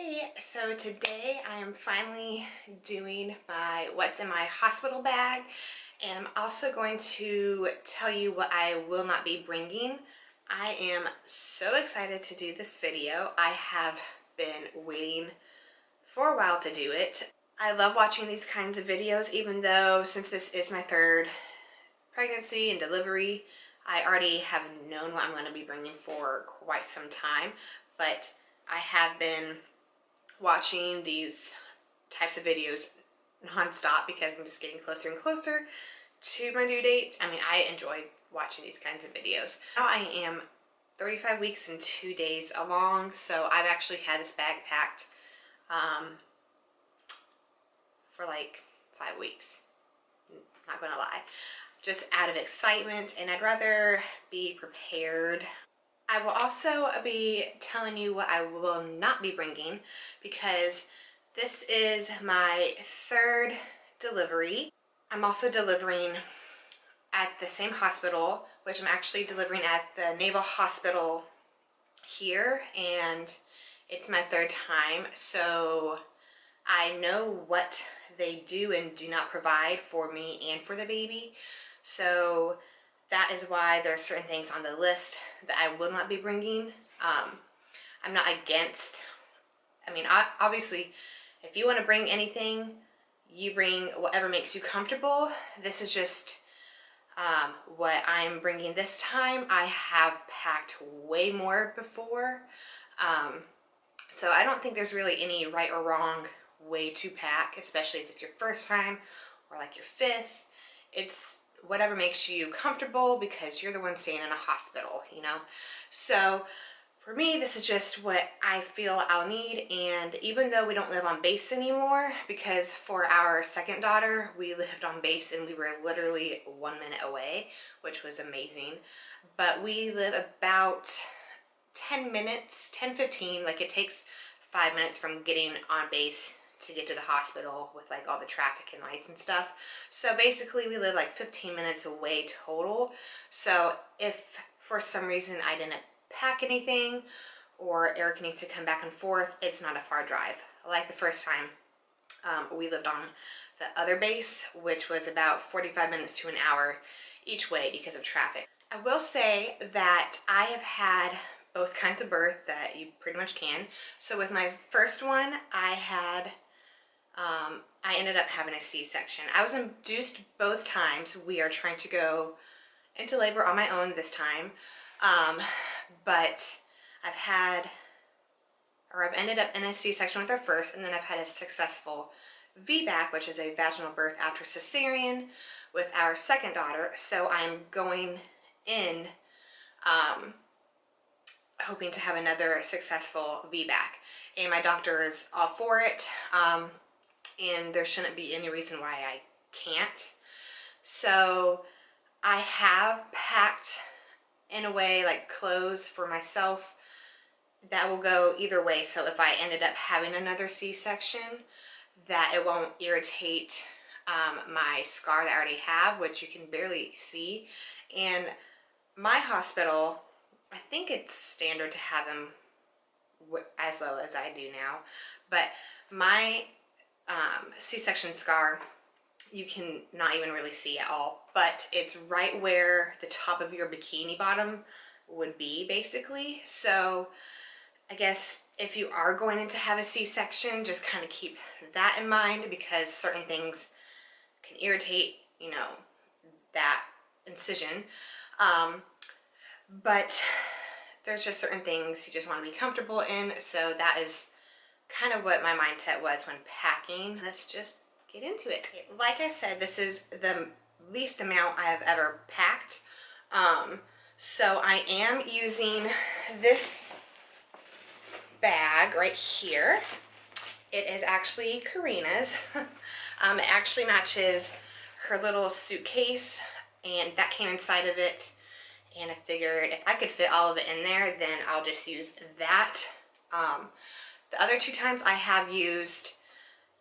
Hey, so today I am finally doing my what's in my hospital bag, and I'm also going to tell you what I will not be bringing. I am so excited to do this video. I have been waiting for a while to do it. I love watching these kinds of videos, even though since this is my third pregnancy and delivery, I already have known what I'm going to be bringing for quite some time, but I have been watching these types of videos non-stop because I'm just getting closer and closer to my due date. I mean, I enjoy watching these kinds of videos. Now I am 35 weeks and 2 days along, so I've actually had this bag packed for like 5 weeks. Not gonna lie, just out of excitement, and I'd rather be prepared. I will also be telling you what I will not be bringing because this is my third delivery. I'm also delivering at the same hospital, which I'm actually delivering at the Naval Hospital here, and it's my third time, so I know what they do and do not provide for me and for the baby. So that is why there are certain things on the list that I will not be bringing. I'm not against, I mean, obviously, if you want to bring anything, you bring whatever makes you comfortable. This is just what I'm bringing this time. I have packed way more before. So I don't think there's really any right or wrong way to pack, especially if it's your first time or like your fifth. It's whatever makes you comfortable because you're the one staying in a hospital, you know? So for me, this is just what I feel I'll need. And even though we don't live on base anymore, because for our second daughter, we lived on base and we were literally 1 minute away, which was amazing. But we live about 10 minutes, 10-15, like it takes 5 minutes from getting on base to get to the hospital with like all the traffic and lights and stuff. So basically we live like 15 minutes away total. So if for some reason I didn't pack anything or Eric needs to come back and forth, it's not a far drive. Like the first time we lived on the other base, which was about 45 minutes to an hour each way because of traffic. I will say that I have had both kinds of birth that you pretty much can. So with my first one, I ended up having a C-section. I was induced both times. We are trying to go into labor on my own this time. But I've ended up in a C-section with our first, and then I've had a successful VBAC, which is a vaginal birth after cesarean, with our second daughter. So I'm going in hoping to have another successful VBAC, and my doctor is all for it, and there shouldn't be any reason why I can't. So I have packed in a way like clothes for myself that will go either way. So if I ended up having another C-section, that it won't irritate my scar that I already have, which you can barely see. And my hospital, I think it's standard to have them as low as I do now, but my C-section scar, you can not even really see at all, but it's right where the top of your bikini bottom would be, basically. So I guess if you are going in to have a C-section, just kind of keep that in mind, because certain things can irritate, you know, that incision. But there's just certain things you just want to be comfortable in. So that is kind of what my mindset was when packing. Let's just get into it. Like I said, this is the least amount I have ever packed. So I am using this bag right here. It is actually Karina's. It actually matches her little suitcase, and that came inside of it. And I figured if I could fit all of it in there, then I'll just use that. The other 2 times I have used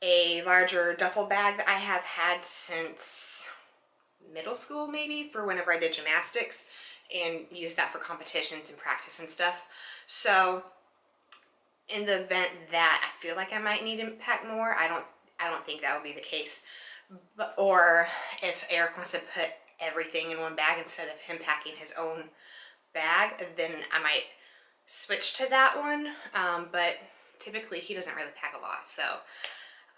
a larger duffel bag that I have had since middle school, maybe, for whenever I did gymnastics, and used that for competitions and practice and stuff. So in the event that I feel like I might need to pack more, I don't think that would be the case. But, or if Eric wants to put everything in one bag instead of him packing his own bag, then I might switch to that one. But typically he doesn't really pack a lot, so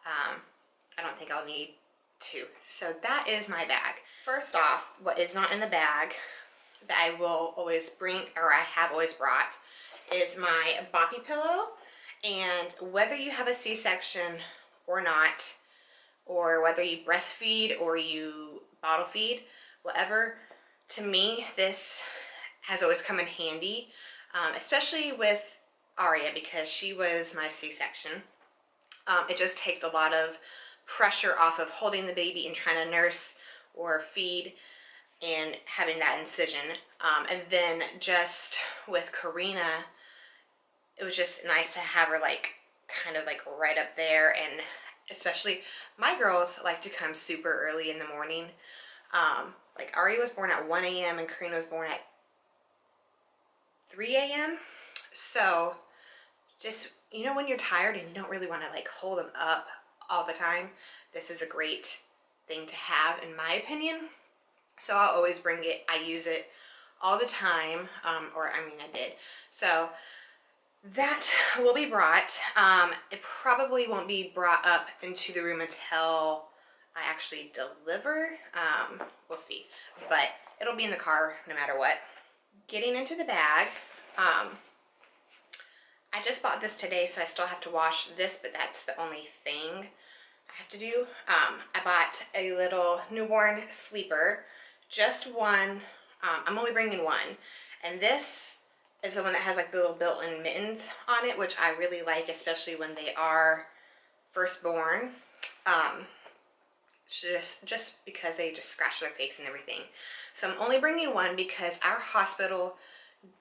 I don't think I'll need to. So that is my bag. First off, what is not in the bag that I will always bring, or I have always brought, is my boppy pillow. And whether you have a C-section or not, or whether you breastfeed or you bottle feed, whatever, to me this has always come in handy, especially with Aria because she was my C-section. It just takes a lot of pressure off of holding the baby and trying to nurse or feed and having that incision. And then just with Karina, it was just nice to have her like kind of like right up there. And especially my girls like to come super early in the morning. Like Aria was born at 1 a.m. and Karina was born at 3 a.m. So just, you know, when you're tired and you don't really want to like hold them up all the time, this is a great thing to have in my opinion. So I'll always bring it. I use it all the time, or I mean I did. So that will be brought. It probably won't be brought up into the room until I actually deliver. We'll see, but it'll be in the car no matter what. Getting into the bag, I just bought this today, so I still have to wash this, but that's the only thing I have to do. I bought a little newborn sleeper, just one. I'm only bringing one, and this is the one that has like the little built-in mittens on it, which I really like, especially when they are firstborn. Just because they just scratch their face and everything. So I'm only bringing one because our hospital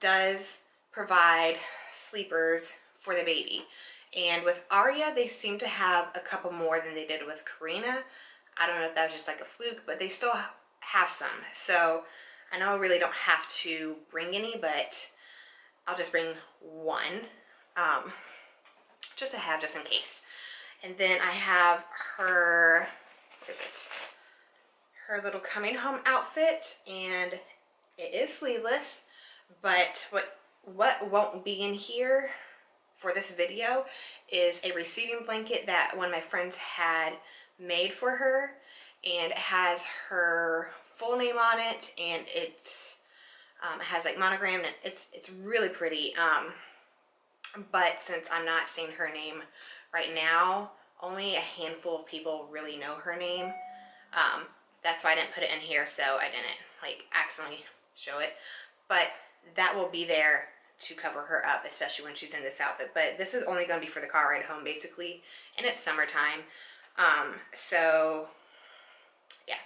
does provide sleepers for the baby. And with Aria, they seem to have a couple more than they did with Karina. I don't know if that was just like a fluke, but they still have some. So I know I really don't have to bring any, but I'll just bring one, just to have, just in case. And then I have her, what is it? Her little coming home outfit, and it is sleeveless, but what won't be in here for this video is a receiving blanket that one of my friends had made for her, and it has her full name on it, and it has like monogram, and it's really pretty. But since I'm not seeing her name right now, only a handful of people really know her name. That's why I didn't put it in here, so I didn't like accidentally show it. But that will be there to cover her up, especially when she's in this outfit. But this is only going to be for the car ride home, basically, and it's summertime. So yeah.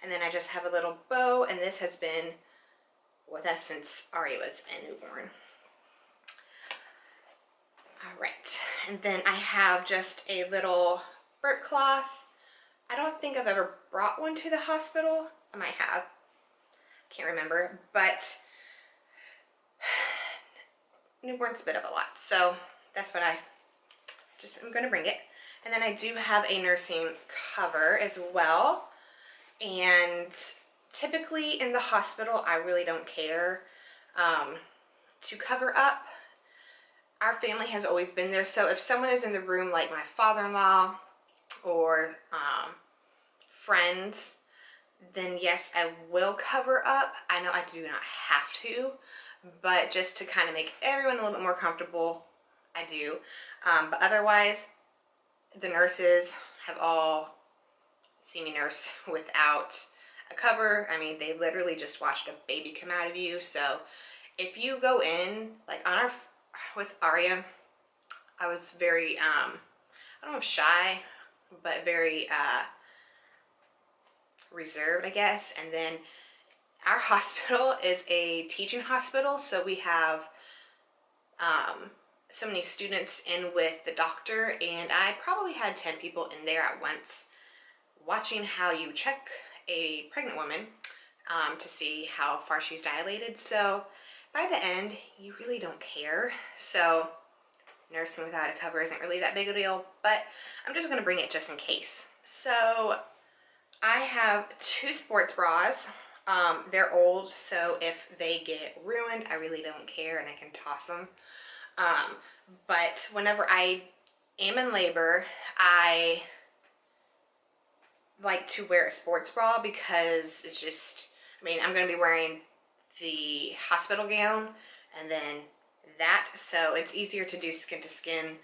And then I just have a little bow, and this has been with us since Aria was a newborn. All right, and then I have just a little burp cloth. I don't think I've ever brought one to the hospital. I might have, can't remember, but newborns spit up a lot, so that's what I'm gonna bring it. And then I do have a nursing cover as well, and typically in the hospital I really don't care to cover up. Our family has always been there, so if someone is in the room like my father-in-law or friends, then yes, I will cover up. I know I do not have to, but just to kind of make everyone a little bit more comfortable, I do. But otherwise, the nurses have all seen me nurse without a cover. I mean, they literally just watched a baby come out of you. So if you go in, like with Aria, I was very, I don't know if shy, but very reserved, I guess. And then our hospital is a teaching hospital, so we have so many students in with the doctor, and I probably had 10 people in there at once watching how you check a pregnant woman to see how far she's dilated. So by the end, you really don't care. So nursing without a cover isn't really that big a deal, but I'm just going to bring it just in case. So I have 2 sports bras. They're old, so if they get ruined, I really don't care and I can toss them. But whenever I am in labor, I like to wear a sports bra because it's just, I mean, I'm going to be wearing the hospital gown and then that, so it's easier to do skin to skin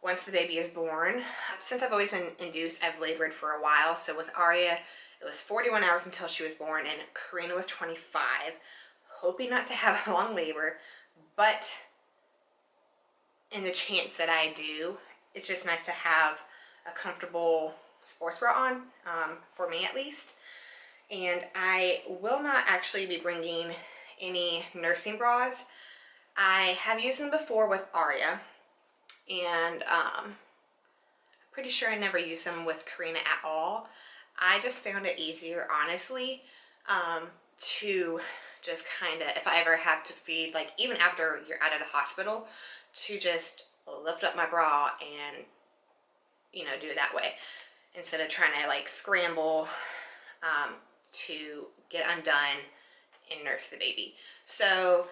once the baby is born. Since I've always been induced, I've labored for a while. So with Aria, it was 41 hours until she was born, and Karina was 25. Hoping not to have a long labor, but in the chance that I do, it's just nice to have a comfortable sports bra on, for me at least. And I will not actually be bringing any nursing bras. I have used them before with Aria, and I'm pretty sure I never used them with Karina at all. I just found it easier, honestly, to just kind of, if I ever have to feed, like even after you're out of the hospital, to just lift up my bra and, you know, do it that way instead of trying to like scramble to get undone and nurse the baby. So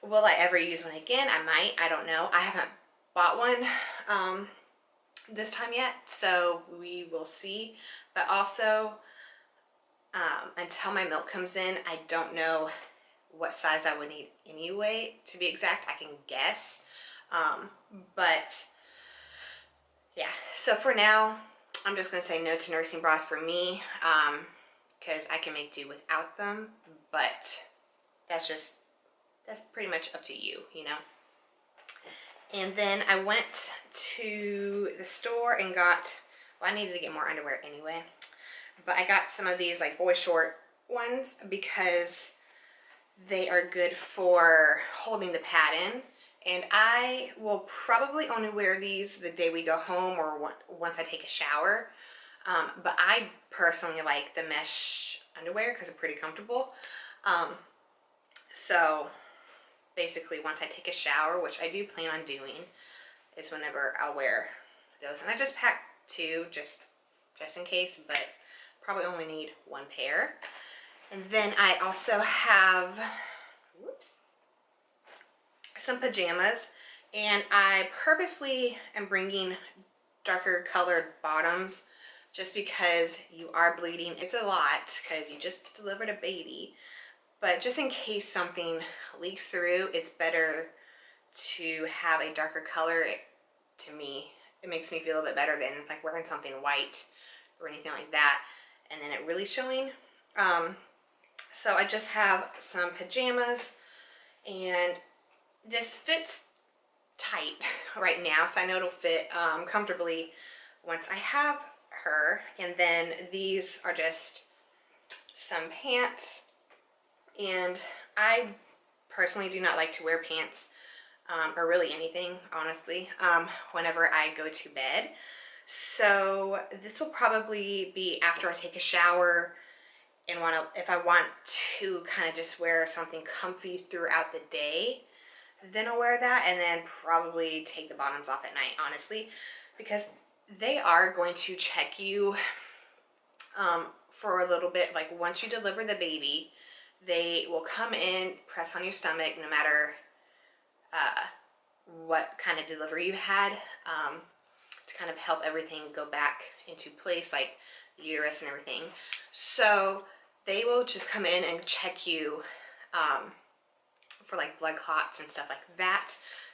will I ever use one again? I might, I don't know. I haven't bought one this time yet, so we will see. But also, until my milk comes in, I don't know what size I would need anyway. To be exact, I can guess. But yeah, so for now, I'm just gonna say no to nursing bras for me, because I can make do without them. But that's pretty much up to you, you know. And then I went to the store and got, well, I needed to get more underwear anyway, but I got some of these like boy short ones because they are good for holding the pad in. And I will probably only wear these the day we go home or once I take a shower. But I personally like the mesh underwear because it's pretty comfortable. So basically once I take a shower, which I do plan on doing, is whenever I'll wear those. And I just packed 2 just in case, but probably only need 1 pair. And then I also have, whoops, some pajamas, and I purposely am bringing darker colored bottoms just because you are bleeding. It's a lot because you just delivered a baby, but just in case something leaks through, it's better to have a darker color. To me, it makes me feel a bit better than like wearing something white or anything like that and then it really showing. So I just have some pajamas, and this fits tight right now, so I know it'll fit comfortably once I have her. And then these are just some pants, and I personally do not like to wear pants or really anything, honestly, whenever I go to bed. So this will probably be after I take a shower and if I want to kind of just wear something comfy throughout the day, then I'll wear that, and then probably take the bottoms off at night, honestly, because they are going to check you for a little bit. Like once you deliver the baby, they will come in, press on your stomach, no matter what kind of delivery you had, to kind of help everything go back into place, like the uterus and everything. So they will just come in and check you for like blood clots and stuff like that.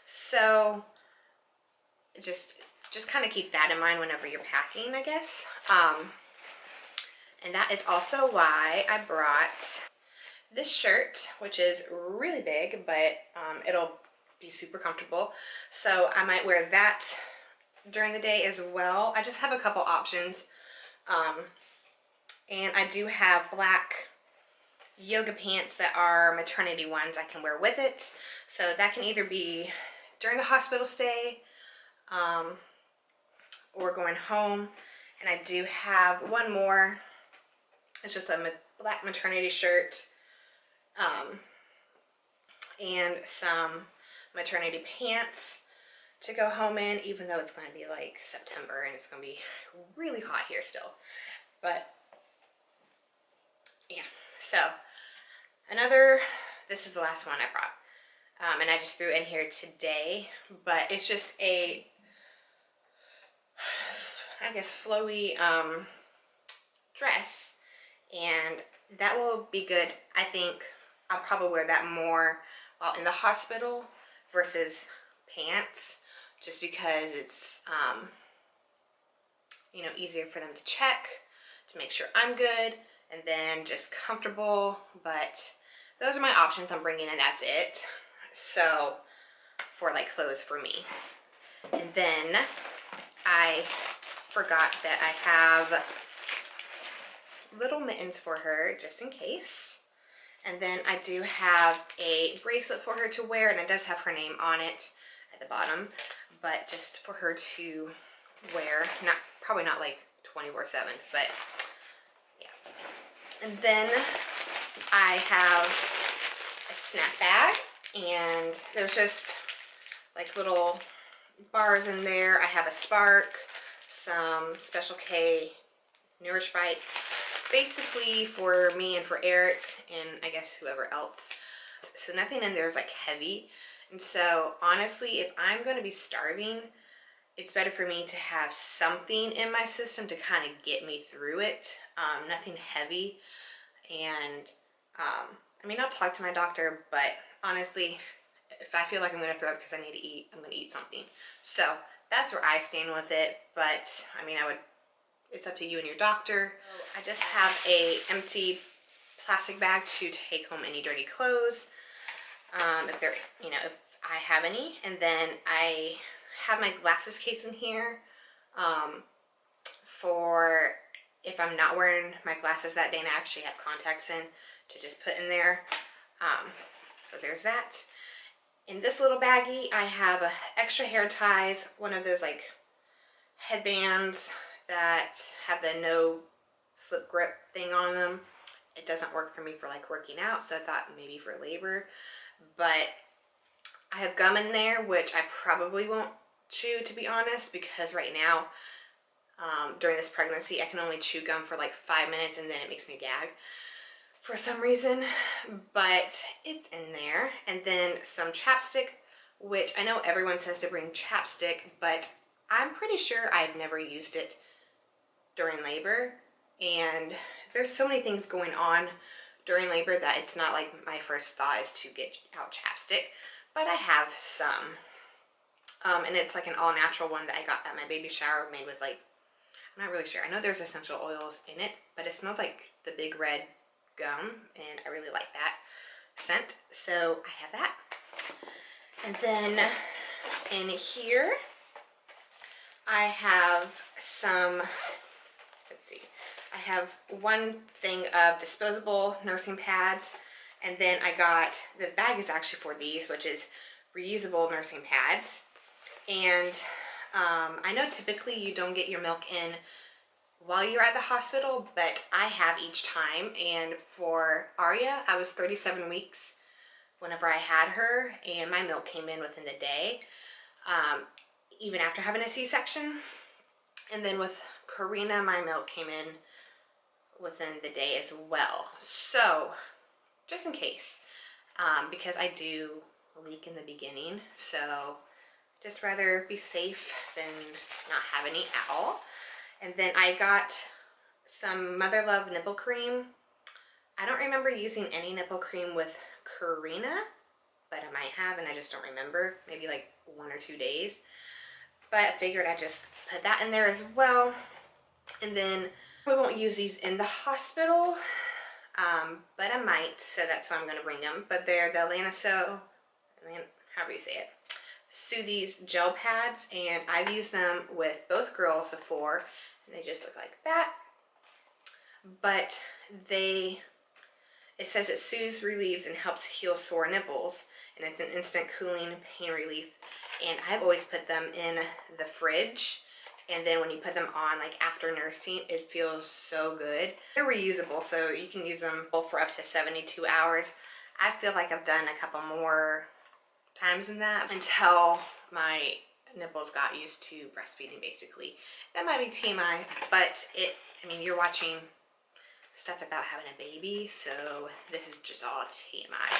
So just kind of keep that in mind whenever you're packing, I guess. And that is also why I brought this shirt, which is really big, but it'll be super comfortable. So I might wear that during the day as well. I just have a couple options. And I do have black yoga pants that are maternity ones I can wear with it. So that can either be during the hospital stay or going home. And I do have one more. It's just a black maternity shirt and some maternity pants. to go home in, even though it's going to be like September and it's going to be really hot here still. But yeah, so this is the last one I brought. And I just threw it in here today, but it's just a, I guess, flowy dress, and that will be good. I think I'll probably wear that more while in the hospital versus pants, just because it's you know, easier for them to check to make sure I'm good, and then just comfortable. But those are my options I'm bringing, and that's it. So for like clothes for me. And then I forgot that I have little mittens for her just in case. And then I do have a bracelet for her to wear, and it does have her name on it at the bottom, but just for her to wear. Probably not like 24/7, but yeah. And then I have a snap bag, and there's just like little bars in there. I have a Spark, some Special K Nourish Bites, basically for me and for Eric, and I guess whoever else. So nothing in there is like heavy. And so honestly, if I'm going to be starving, it's better for me to have something in my system to kind of get me through it. Nothing heavy. And I mean, I'll talk to my doctor, but honestly, if I feel like I'm going to throw up because I need to eat, I'm going to eat something. So that's where I stand with it. But I mean, it's up to you and your doctor. I just have a empty plastic bag to take home any dirty clothes, if I have any. And then I have my glasses case in here for if I'm not wearing my glasses that day and I actually have contacts in, to just put in there. So there's that. In this little baggie, I have extra hair ties, one of those like headbands that have the no slip grip thing on them. It doesn't work for me for like working out, so I thought maybe for labor. But I have gum in there, which I probably won't chew, to be honest, because right now during this pregnancy I can only chew gum for like 5 minutes and then it makes me gag for some reason. But it's in there. And then some chapstick, which I know everyone says to bring chapstick, but I'm pretty sure I've never used it during labor, and there's so many things going on during labor that it's not like my first thought is to get out chapstick. But I have some, and it's like an all natural one that I got at my baby shower, made with like, I'm not really sure, I know there's essential oils in it, but it smells like the Big Red gum, and I really like that scent, so I have that. And then in here I have some, let's see, I have one thing of disposable nursing pads, and then I got, the bag is actually for these, which is reusable nursing pads. And I know typically you don't get your milk in while you're at the hospital, but I have each time. And for Aria, I was 37 weeks whenever I had her, and my milk came in within the day, even after having a C-section. And then with Karina, my milk came in within the day as well. So just in case, because I do leak in the beginning, so just rather be safe than not have any at all. And then I got some Mother Love nipple cream. I don't remember using any nipple cream with Karina, but I might have, and I just don't remember. Maybe like 1 or 2 days. But I figured I'd just put that in there as well. And then we won't use these in the hospital, but I might, so that's why I'm going to bring them. But they're the however you say it, Soothies gel pads, and I've used them with both girls before, and they just look like that. But it says it soothes, relieves, and helps heal sore nipples, and it's an instant cooling pain relief. And I've always put them in the fridge, and then when you put them on like after nursing, it feels so good. They're reusable, so you can use them for up to 72 hours. I feel like I've done a couple more times than that until my nipples got used to breastfeeding, basically. That might be TMI, but I mean, you're watching stuff about having a baby, so this is just all TMI.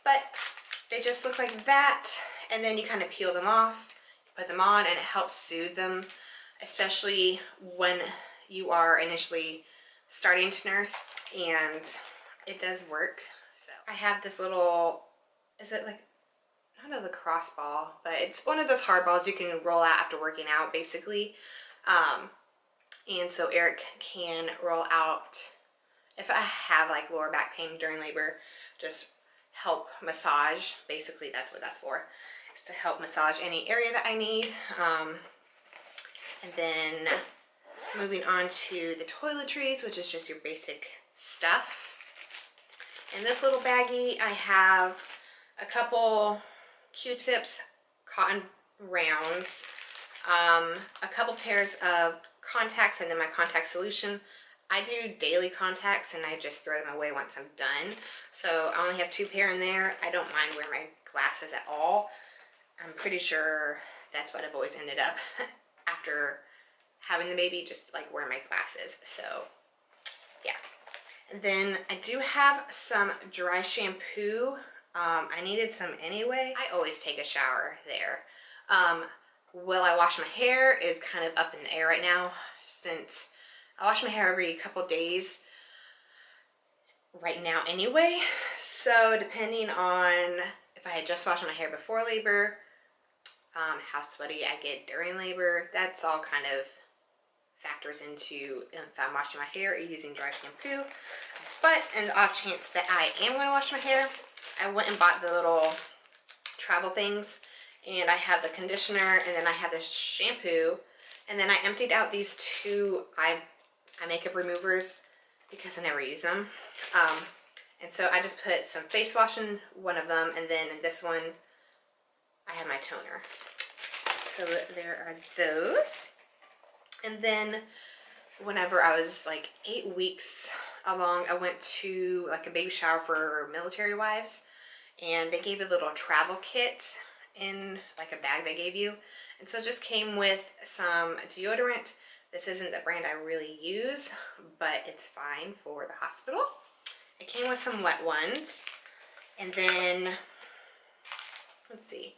But they just look like that, and then you kind of peel them off, put them on, and it helps soothe them, especially when you are initially starting to nurse, and it does work. So I have this little, is it like, not a lacrosse ball, but it's one of those hard balls you can roll out after working out, basically. And so Eric can roll out, if I have like lower back pain during labor, just help massage. Basically, that's what that's for. It's to help massage any area that I need. And then moving on to the toiletries, which is just your basic stuff. In this little baggie, I have a couple Q-tips, cotton rounds, a couple pairs of contacts, and then my contact solution. I do daily contacts and I just throw them away once I'm done. So I only have 2 pair in there. I don't mind wearing my glasses at all. I'm pretty sure that's what I've always ended up after having the baby, just like wearing my glasses. So yeah. And then I do have some dry shampoo. I needed some anyway. I always take a shower there. Will I wash my hair is kind of up in the air right now, since I wash my hair every couple days right now anyway. So depending on if I had just washed my hair before labor, how sweaty I get during labor, that's all kind of factors into if I'm washing my hair or using dry shampoo. But in the off chance that I am going to wash my hair, I went and bought the little travel things, and I have the conditioner, and then I have the shampoo, and then I emptied out these 2 eye makeup removers because I never use them. And so I just put some face wash in one of them, and then in this one I have my toner. So there are those. And then whenever I was like 8 weeks along, I went to like a baby shower for military wives, and they gave a little travel kit in like a bag they gave you. And so it just came with some deodorant. This isn't the brand I really use, but it's fine for the hospital. It came with some wet ones. And then, let's see,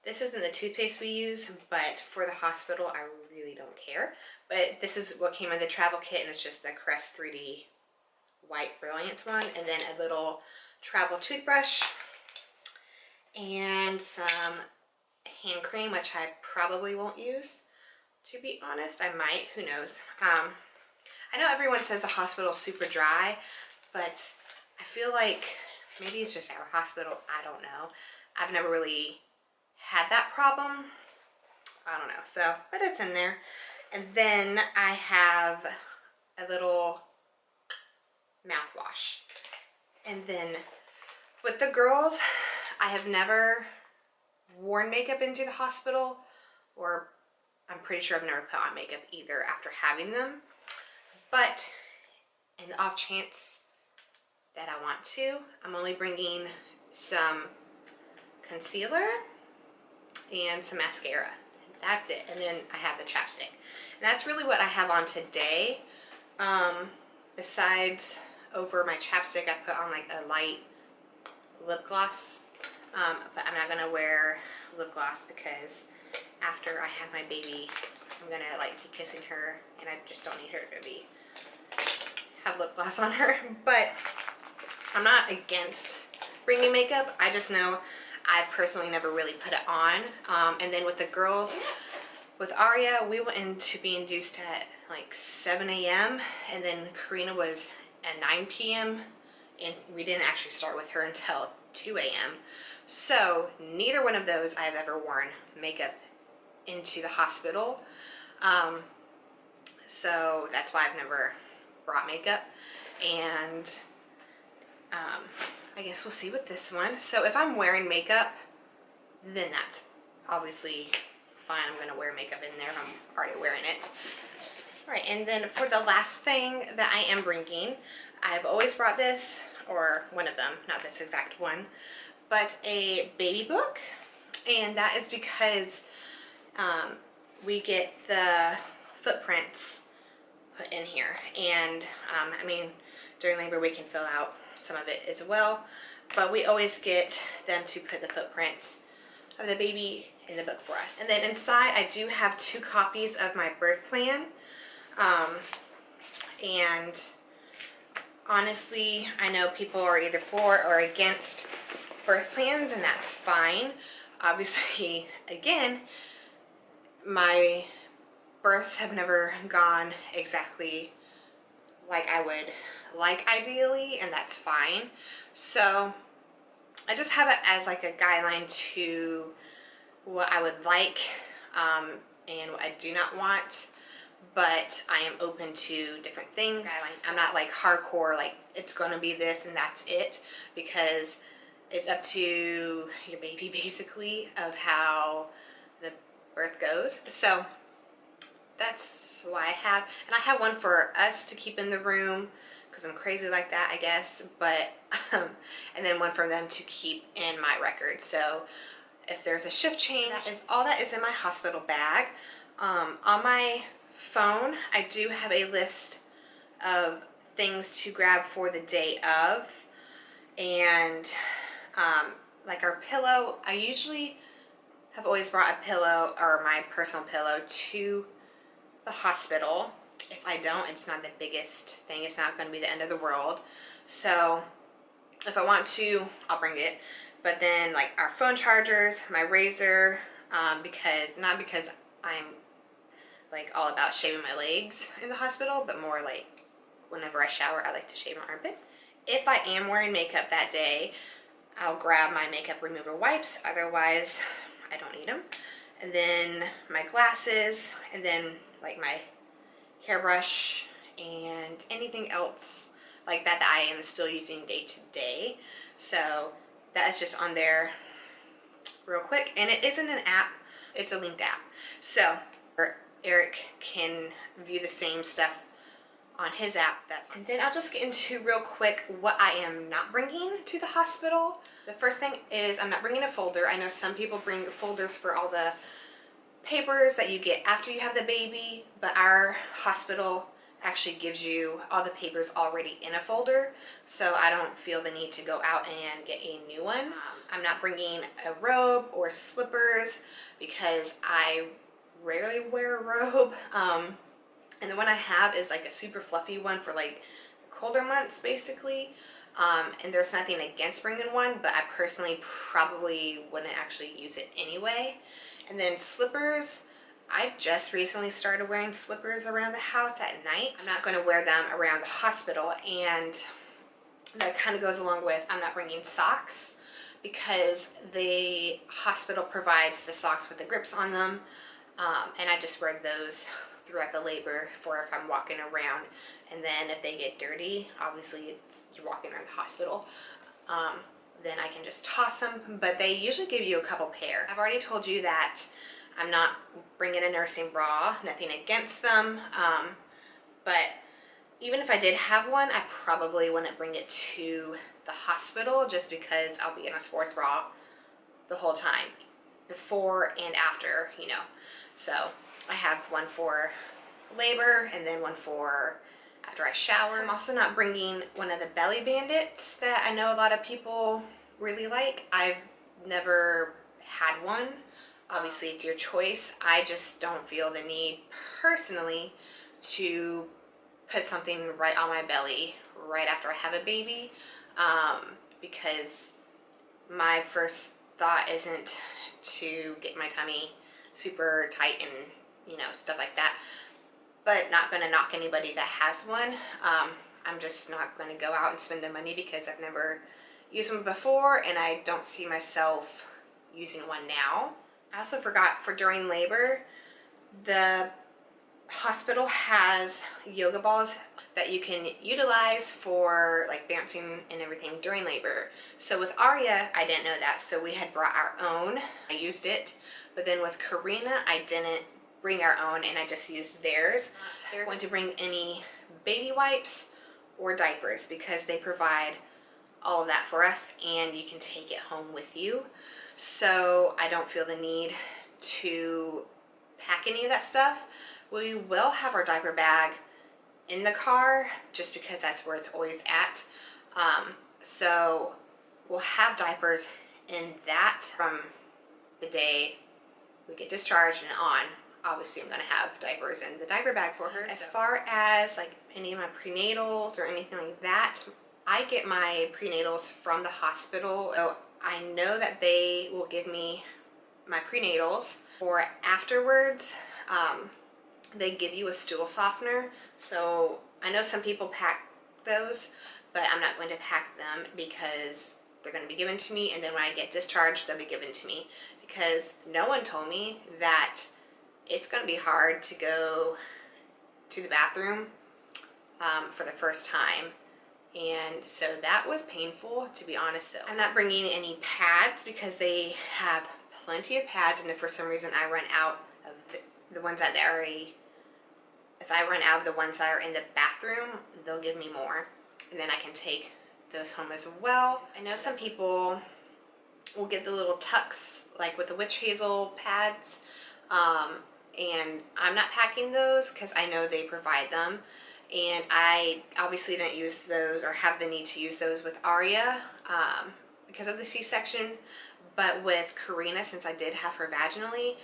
this isn't the toothpaste we use, but for the hospital, I really don't care. But this is what came in the travel kit, and it's just the Crest 3D White Brilliance one, and then a little travel toothbrush, and some hand cream, which I probably won't use, to be honest. I might, who knows. I know everyone says the hospital's super dry, but I feel like maybe it's just our hospital, I don't know. I've never really had that problem. I don't know, so, but it's in there. And then I have a little mouthwash. And then with the girls, I have never worn makeup into the hospital, or I'm pretty sure I've never put on makeup either after having them. But in the off chance that I want to, I'm only bringing some concealer and some mascara. That's it. And then I have the chapstick. And that's really what I have on today. Besides, over my chapstick, I put on like a light lip gloss. But I'm not gonna wear lip gloss because after I have my baby, I'm gonna like be kissing her, and I just don't need her to have lip gloss on her. But I'm not against bringing makeup. I just know I personally never really put it on. And then with the girls, with Aria, we went into being induced at like 7 a.m. and then Karina was at 9 p.m. and we didn't actually start with her until 2 a.m. So neither one of those I've ever worn makeup into the hospital. So that's why I've never brought makeup. And I guess we'll see with this one. So if I'm wearing makeup, then that's obviously fine. I'm gonna wear makeup in there if I'm already wearing it. All right, and then for the last thing that I am bringing, I've always brought this, or one of them, not this exact one, but a baby book. And that is because we get the footprints put in here. And I mean, during labor we can fill out some of it as well, but we always get them to put the footprints of the baby in the book for us. And then inside I do have 2 copies of my birth plan. And honestly, I know people are either for or against birth plans, and that's fine. Obviously, again, my births have never gone exactly like I would like ideally, and that's fine. So I just have it as like a guideline to what I would like and what I do not want, but I am open to different things. I'm not like hardcore, like it's gonna be this and that's it, because it's up to your baby basically of how the birth goes. So that's why I have, and I have one for us to keep in the room because I'm crazy like that, I guess, but and then one for them to keep in my record. So if there's a shift change, that is all that is in my hospital bag. On my phone, I do have a list of things to grab for the day of, and like our pillow, I usually have always brought a pillow or my personal pillow to the hospital. If I don't, it's not the biggest thing. It's not going to be the end of the world. So if I want to, I'll bring it. But then like our phone chargers, my razor, not because I'm like all about shaving my legs in the hospital, but more like whenever I shower, I like to shave my armpits. If I am wearing makeup that day, I'll grab my makeup remover wipes. Otherwise, I don't need them. And then my glasses, and then like my hairbrush and anything else like that that I am still using day to day. So that is just on there real quick. And it isn't an app, it's a linked app. So Eric can view the same stuff on his app. And then I'll just get into real quick what I am not bringing to the hospital. The first thing is I'm not bringing a folder. I know some people bring folders for all the papers that you get after you have the baby, but our hospital actually gives you all the papers already in a folder, so I don't feel the need to go out and get a new one. I'm not bringing a robe or slippers because I rarely wear a robe, and the one I have is like a super fluffy one for like colder months basically, and there's nothing against bringing one, but I personally probably wouldn't actually use it anyway. And then slippers, I just recently started wearing slippers around the house at night. I'm not going to wear them around the hospital, and that kind of goes along with I'm not bringing socks because the hospital provides the socks with the grips on them, and I just wear those throughout the labor for if I'm walking around, and then if they get dirty, obviously you're walking around the hospital, then I can just toss them, but they usually give you a couple pair. I've already told you that I'm not bringing a nursing bra, nothing against them, but even if I did have one, I probably wouldn't bring it to the hospital just because I'll be in a sports bra the whole time, before and after, you know. So I have one for labor and then one for after I shower. I'm also not bringing one of the Belly Bandits that I know a lot of people really like. I've never had one. Obviously it's your choice. I just don't feel the need personally to put something right on my belly right after I have a baby, because my first thought isn't to get my tummy super tight and, you know, stuff like that. But not going to knock anybody that has one. I'm just not going to go out and spend the money because I've never used one before, and I don't see myself using one now. I also forgot, for during labor, the hospital has yoga balls that you can utilize for like bouncing and everything during labor. So with Aria, I didn't know that, so we had brought our own. I used it, but then with Karina, I didn't bring our own, and I just used theirs. I don't want to bring any baby wipes or diapers because they provide all of that for us, and you can take it home with you. So I don't feel the need to pack any of that stuff. We will have our diaper bag in the car just because that's where it's always at. So we'll have diapers in that from the day we get discharged and on. Obviously I'm gonna have diapers in the diaper bag for her. As far as like any of my prenatals or anything like that, I get my prenatals from the hospital. So I know that they will give me my prenatals. For afterwards, they give you a stool softener. So I know some people pack those, but I'm not going to pack them because they're going to be given to me, and then when I get discharged, they'll be given to me, because no one told me that it's going to be hard to go to the bathroom for the first time. And so that was painful, to be honest. So I'm not bringing any pads because they have plenty of pads, and if for some reason I run out of the ones that are if I run out of the ones that are in the bathroom, they'll give me more, and then I can take those home as well. I know some people will get the little tucks, like with the witch hazel pads, and I'm not packing those because I know they provide them, and I obviously didn't use those or have the need to use those with Aria because of the C-section, but with Karina, since I did have her vaginally,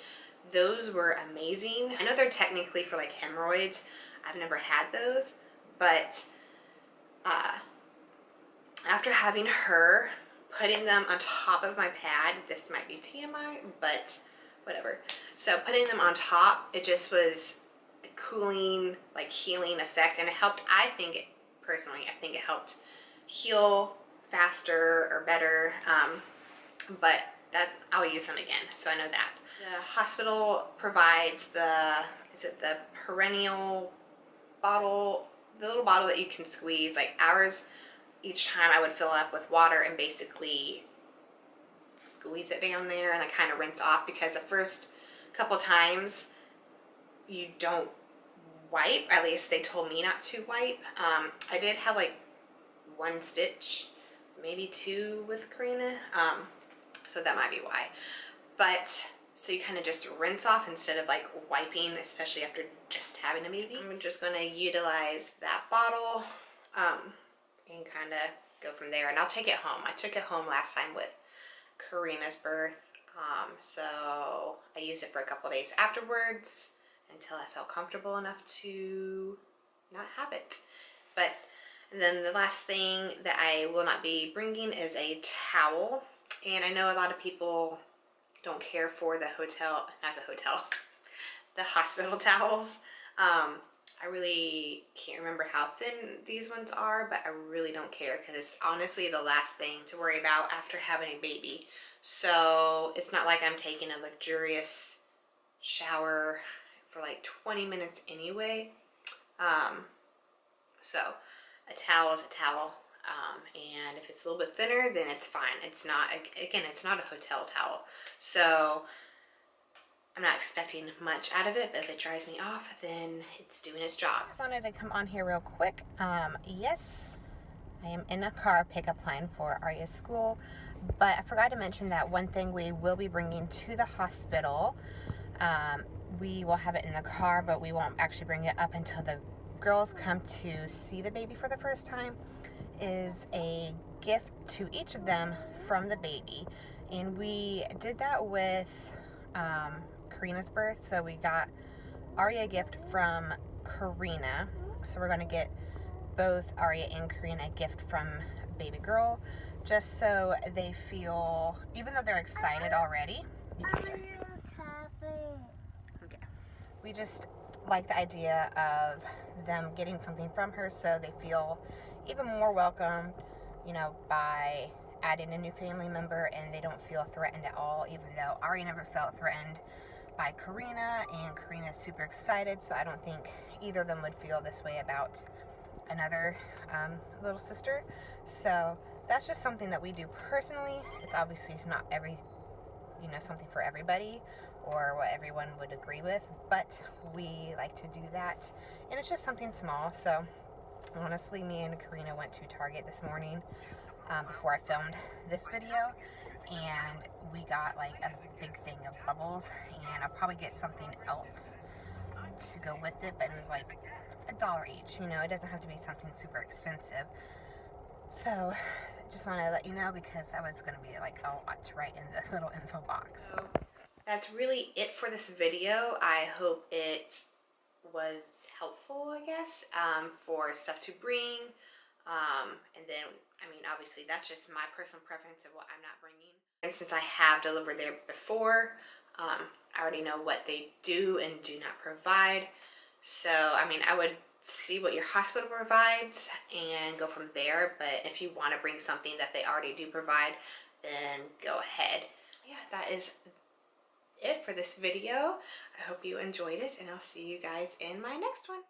those were amazing. I know they're technically for like hemorrhoids. I've never had those, but after having her, putting them on top of my pad, this might be TMI, but whatever. So putting them on top, it just was a cooling, like healing effect, and it helped, I think, personally, I think it helped heal faster or better, but that I'll use them again, so I know that. The hospital provides is it the perennial bottle, the little bottle that you can squeeze, like ours, each time I would fill up with water and basically squeeze it down there and I kind of rinse off, because the first couple times you don't wipe, at least they told me not to wipe. I did have like one stitch, maybe two with Karina, so that might be why. But so you kind of just rinse off instead of like wiping, especially after just having a baby. I'm just going to utilize that bottle and kind of go from there, and I'll take it home. I took it home last time with Karina's birth, so I used it for a couple days afterwards until I felt comfortable enough to not have it. But then the last thing that I will not be bringing is a towel, and I know a lot of people don't care for the hospital towels. I really can't remember how thin these ones are, but I really don't care because it's honestly the last thing to worry about after having a baby. So it's not like I'm taking a luxurious shower for like 20 minutes anyway. So a towel is a towel. And if it's a little bit thinner, then it's fine. It's not, again, it's not a hotel towel. So I'm not expecting much out of it, but if it dries me off, then it's doing its job. Just wanted to come on here real quick. Yes, I am in a car pickup line for Aria's school, but I forgot to mention that one thing we will be bringing to the hospital. We will have it in the car, but we won't actually bring it up until the girls come to see the baby for the first time, is a gift to each of them from the baby. And we did that with Karina's birth, so we got Aria a gift from Karina, so we're going to get both Aria and Karina a gift from baby girl, just so they feel, even though they're excited already, you can hear. Okay. We just like the idea of them getting something from her, so they feel even more welcomed, you know, by adding a new family member, and they don't feel threatened at all, even though Aria never felt threatened by Karina, and Karina's super excited, so I don't think either of them would feel this way about another little sister. So that's just something that we do personally. It's obviously not something for everybody or what everyone would agree with, but we like to do that, and it's just something small. So honestly, me and Karina went to Target this morning before I filmed this video, and we got like a big thing of bubbles, and I'll probably get something else to go with it, but it was like $1 each. You know, it doesn't have to be something super expensive. So just want to let you know because that was going to be like a lot to write in the little info box. So that's really it for this video. I hope it was helpful, I guess, for stuff to bring. And then, I mean, obviously that's just my personal preference of what I'm not bringing. And since I have delivered there before, I already know what they do and do not provide. So, I mean, I would see what your hospital provides and go from there. But if you want to bring something that they already do provide, then go ahead. Yeah, that is it for this video. I hope you enjoyed it, and I'll see you guys in my next one.